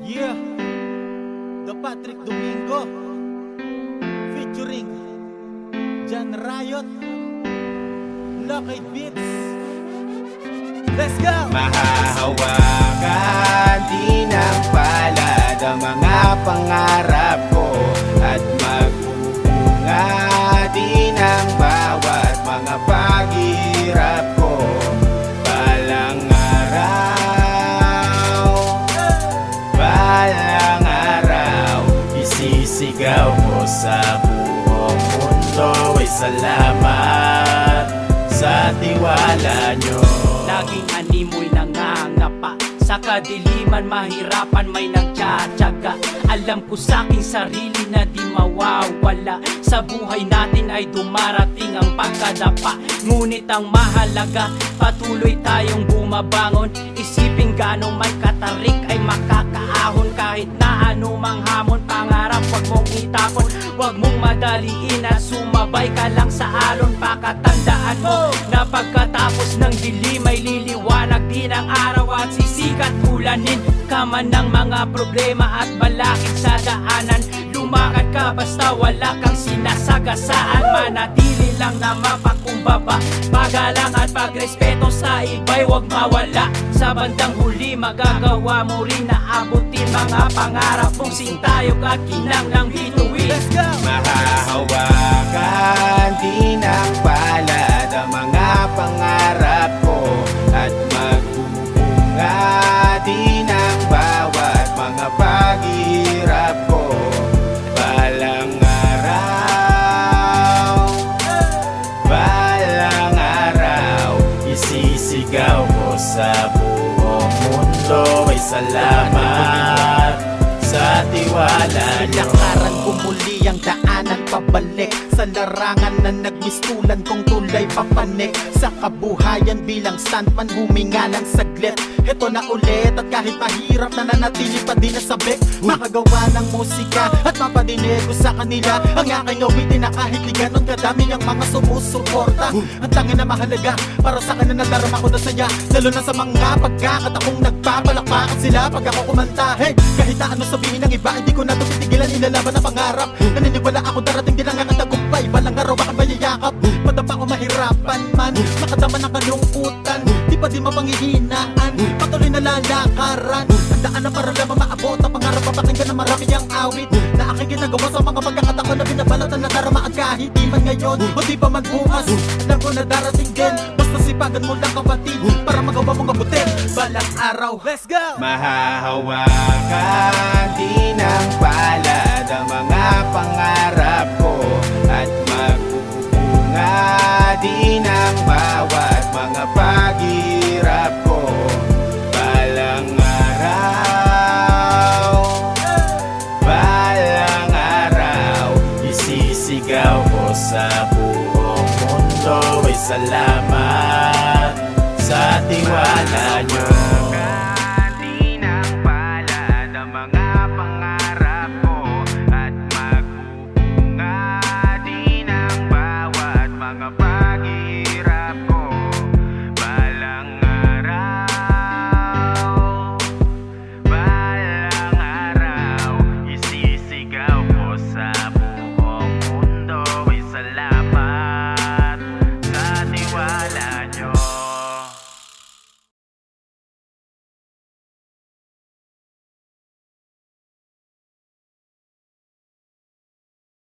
Yeah, The Patrick Domingo featuring Jan Riot, Lockheed Beats. Let's go! Mahahawakan din ang palad ang mga pangarap ko, at magbubunga din ang bawat mga paghihirap ko. Balang araw, isisigaw ko sa buong mundo ay salamat sa tiwala nyo. Laging animoy nangangapa, sa kadiliman mahirapan may nagtsatsaga. Alam ko sa aking sarili na di mawawala, sa buhay natin ay dumarating ang pagkadapa. Ngunit ang mahalaga, patuloy tayong bumabangon. Isipin gano'ng may katarik ay makakaahon. Kahit na anumang hamon, pangarap wag mong itapon. Wag mong madaliin at sumabay ka lang sa alon. Pakatandaan mo na pagkatapos ng dilim ay liliwanag din ang araw, at sisikat ulanin ka man ng mga problema at balakid sa daanan. Lumakad ka basta wala kang sinasagasaan. Manatili lang na mapakumbaba, pagalang at pagrespeto sa iba'y wag mawala. Sa bandang huli magagawa mo rin na abutin mga pangarap mong sintayog at kinang bituin. Let's go! Mahahawakan din ang palad ang mga pangarap ko, at magbubunga din ang bawat mga paghihirap ko. Balang araw, isisigaw ko sa buong mundo ay salamat sa tiwala nyo. Lakaran ko muli ang daanan pabalik sa larangan na nagmistulan kong tulay papanik. Sa kabuhayan bilang stuntman, huminga lang saglit. Ito na ulit at kahit mahirap na nanatili pa din na sabik. Makagawa ng musika at mapadinig ko sa kanila ang aking awitin na kahit liganon kadami ang mga sumusuporta. Ang tangin na mahalaga para sa akin na nadarama ko na saya, lalo na sa mga pagkakatakong nagpapalakpakan sila pag ako kumanta. Hey, kahit na ano sabihin ng iba, hindi ko na titigilan, nilalaban ang pangarap. Naniniwala ako darating din ang aking tagumpay. Balang araw baka mayayakap, madapa ko mahirapan man, nakadama ng kalungkutan, di pa di mapanghihinaan, patuloy na lalakaran. Ang daan na para lamang maabot ang pangarap, papakinggan na marami ang awit na aking ginagawa sa mga pagkakataon na binabalatan na darama at kahit di man ngayon o di pa man bukas. Alam ko na darating din, basta sipagan mo lang kapatid para magawa mong abutin balang araw. Let's go! Mahahawakan din ang palad ang mga pangarap ko, at magbubunga din ang bawat mga paghihirap ko. Balang araw, isisigaw ko sa buong mundo ay salamat sa tiwala nyo.